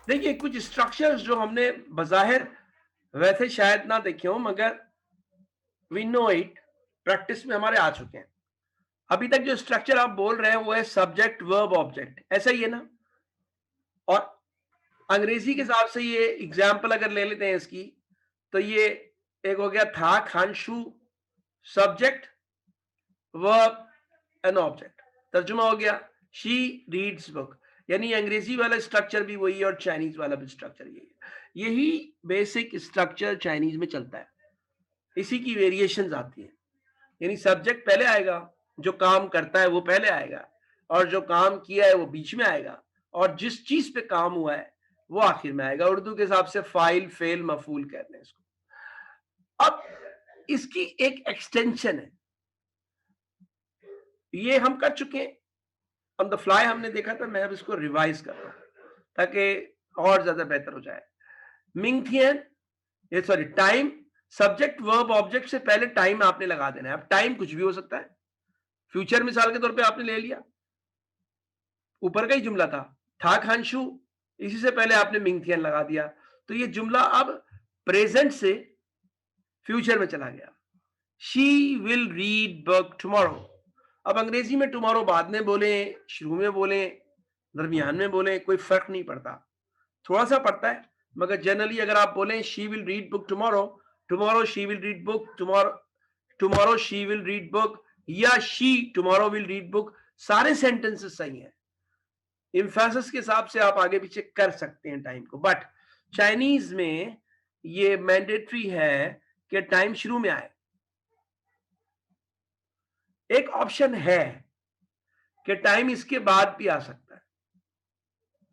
देखिए कुछ स्ट्रक्चर्स जो हमने बज़ाहिर वैसे शायद ना देखे हों, मगर वी नो इट, प्रैक्टिस में हमारे आ चुके हैं। अभी तक जो स्ट्रक्चर आप बोल रहे हैं वो है सब्जेक्ट वर्ब ऑब्जेक्ट, ऐसा ही है ना? और अंग्रेजी के हिसाब से ये एग्जाम्पल अगर ले लेते हैं इसकी, तो ये एक हो गया था खानशू, सब्जेक्ट वर्ब एन ऑब्जेक्ट। तर्जुमा हो गया शी रीड्स बुक। यानी अंग्रेजी वाला स्ट्रक्चर भी वही है और चाइनीज वाला भी स्ट्रक्चर यही है। यही बेसिक स्ट्रक्चर चाइनीज में चलता है, इसी की वेरिएशंस आती हैं। यानी सब्जेक्ट पहले आएगा, जो काम करता है वो पहले आएगा, और जो काम किया है वो बीच में आएगा, और जिस चीज पे काम हुआ है वो आखिर में आएगा। उर्दू के हिसाब से फाइल फेल मफूल कहते हैं इसको। अब इसकी एक एक्सटेंशन है, ये हम कर चुके हैं ऑन द फ्लाई, हमने देखा था। मैं अब इसको रिवाइज कर रहा हूं ताकि और ज्यादा बेहतर हो जाए। मिंगथियन, ये sorry time, subject verb object से पहले टाइम आपने लगा देना है। अब टाइम कुछ भी हो सकता है, फ्यूचर मिसाल के तौर पे आपने ले लिया, ऊपर का ही जुमला था खानशू, इसी से पहले आपने मिंगथियन लगा दिया, तो ये जुमला अब प्रेजेंट से फ्यूचर में चला गया। She will read book tomorrow. अब अंग्रेजी में टुमारो बाद में बोले, शुरू में बोले, दरमियान में बोले, कोई फर्क नहीं पड़ता। थोड़ा सा पड़ता है, मगर जनरली अगर आप बोलें she will read book tomorrow, tomorrow she will read book, tomorrow tomorrow she will read book, या she tomorrow will read book, सारे सेंटेंसेस सही हैं। इम्फेसिस के हिसाब से आप आगे पीछे कर सकते हैं टाइम को, बट चाइनीज में ये मैंडेटरी है कि टाइम शुरू में आए। एक ऑप्शन है कि टाइम इसके बाद भी आ सकता है,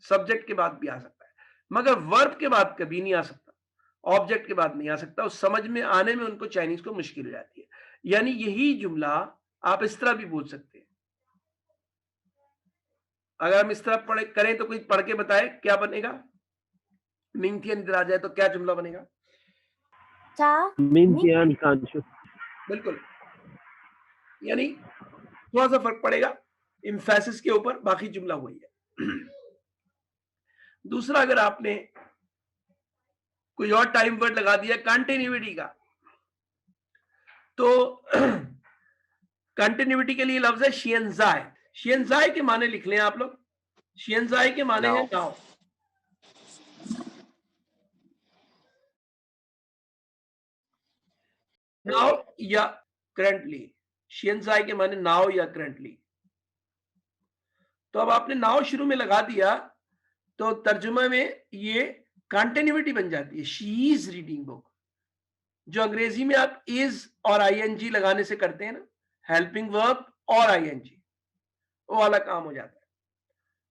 सब्जेक्ट के बाद भी आ सकता है, मगर वर्ब के बाद कभी नहीं आ सकता, ऑब्जेक्ट के बाद नहीं आ सकता। उस समझ में आने में उनको चाइनीज को मुश्किल हो जाती है। यानी यही जुमला आप इस तरह भी बोल सकते हैं। अगर हम इस तरह पढ़े करें तो कोई पढ़ के बताए क्या बनेगा? मिंगथियन इधर आ जाए तो क्या जुमला बनेगा? 자, मिंथियन खानशू। बिल्कुल, यानी थोड़ा सा फर्क पड़ेगा इम्फेसिस के ऊपर, बाकी जुमला वही है। दूसरा, अगर आपने कोई और टाइम वर्ड लगा दिया कंटिन्यूटी का, तो कंटिन्यूटी के लिए लफ्ज है शियनजाई। शियनजाई के माने लिख लें आप लोग। शियनजाई के माने हैं नाउ। नाउ या करंटली। शियनजाई के माने नाउ या करंटली। तो अब आपने नाउ शुरू में लगा दिया तो तर्जुमा में ये कंटिन्यूटी बन जाती है, शी इज रीडिंग बुक। जो अंग्रेजी में आप इज और आईएनजी लगाने से करते हैं ना, हेल्पिंग वर्ब और आईएनजी, वो वाला काम हो जाता है।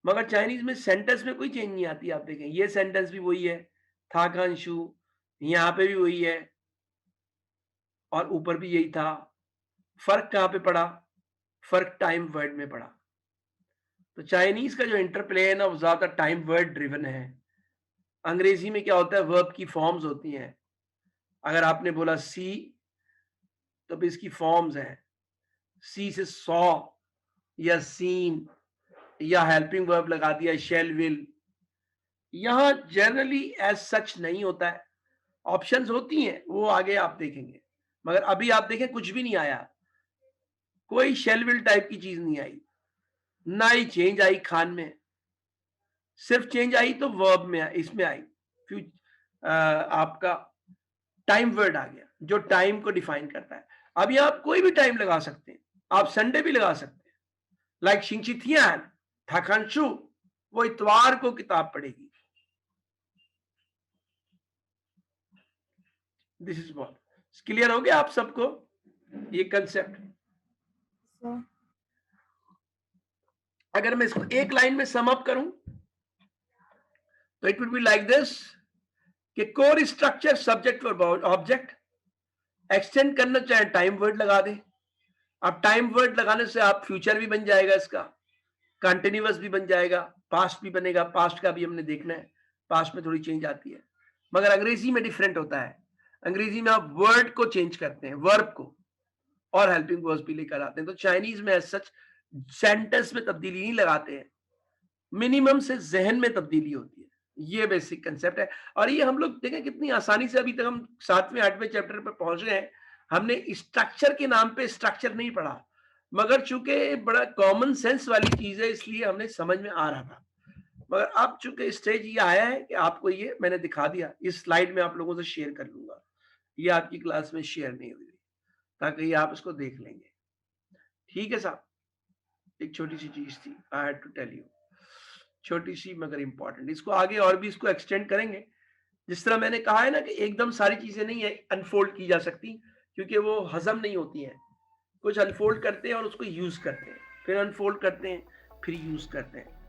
मगर चाइनीज में सेंटेंस में कोई चेंज नहीं आती। आप देखें ये सेंटेंस भी वही है, था खानशू, यहां पे भी वही है और ऊपर भी यही था। फर्क कहां पे पड़ा? फर्क टाइम वर्ड में पड़ा। तो चाइनीज का जो इंटरप्ले है ना, वो ज्यादा टाइम वर्ड ड्रिवन है। अंग्रेजी में क्या होता है, वर्ब की फॉर्म्स होती हैं। अगर आपने बोला सी, तो भी इसकी फॉर्म्स हैं, सी से सॉ या सीन, या हेल्पिंग वर्ब लगा दिया शेल विल। यहां जनरली एज सच नहीं होता है, ऑप्शंस होती हैं, वो आगे आप देखेंगे। मगर अभी आप देखें कुछ भी नहीं आया, कोई शेल विल टाइप की चीज नहीं आई, ना ही चेंज आई खान में। सिर्फ चेंज आई तो वर्ब में, इसमें आई आपका टाइम वर्ड आ गया जो टाइम को डिफाइन करता है। अभी आप कोई भी टाइम लगा सकते हैं, आप संडे भी लगा सकते हैं। लाइक शिंचिथियान, थाखानशु, वो इतवार को किताब पढ़ेगी। दिस इज वॉट क्लियर हो गया आप सबको ये कंसेप्ट? अगर मैं इसको एक लाइन में सम अप करूं तो it would be like this कि कोर स्ट्रक्चर सब्जेक्ट और ऑब्जेक्ट, एक्सटेंड करना चाहे टाइम वर्ड लगा दे। अब टाइम वर्ड लगाने से आप फ्यूचर भी बन जाएगा, इसका कंटिन्यूअस भी बन जाएगा, पास्ट भी बनेगा। पास्ट का भी हमने देखना है, पास्ट में थोड़ी चेंज आती है, मगर अंग्रेजी में डिफरेंट होता है। अंग्रेजी में आप वर्ड को चेंज करते हैं, वर्ब को, और हेल्पिंग वर्ब्स भी लेकर आते हैं। तो चाइनीज में एज सच सेंटेंस में तब्दीली नहीं लगाते हैं, मिनिमम से जहन में तब्दीली होती है। ये बेसिक कंसेप्ट है और ये हम लोग देखें कितनी आसानी से अभी तक हम 7वें 8वें चैप्टर पे पहुंच गए हैं। हमने स्ट्रक्चर के नाम पे स्ट्रक्चर नहीं पढ़ा, मगर चूंकि बड़ा कॉमन सेंस वाली चीज है इसलिए हमने समझ में आ रहा था। मगर अब चूंकि स्टेज ये आया है कि आपको ये मैंने दिखा दिया, इस स्लाइड में आप लोगों से शेयर कर लूंगा। ये आपकी क्लास में शेयर नहीं हुई ताकि ये आप इसको देख लेंगे। ठीक है साहब, एक छोटी सी चीज थी, I had to tell you, छोटी सी मगर इंपॉर्टेंट। इसको आगे और भी इसको एक्सटेंड करेंगे। जिस तरह मैंने कहा है ना कि एकदम सारी चीजें नहीं है अनफोल्ड की जा सकती, क्योंकि वो हजम नहीं होती हैं। कुछ अनफोल्ड करते हैं और उसको यूज करते हैं, फिर अनफोल्ड करते हैं, फिर यूज करते हैं।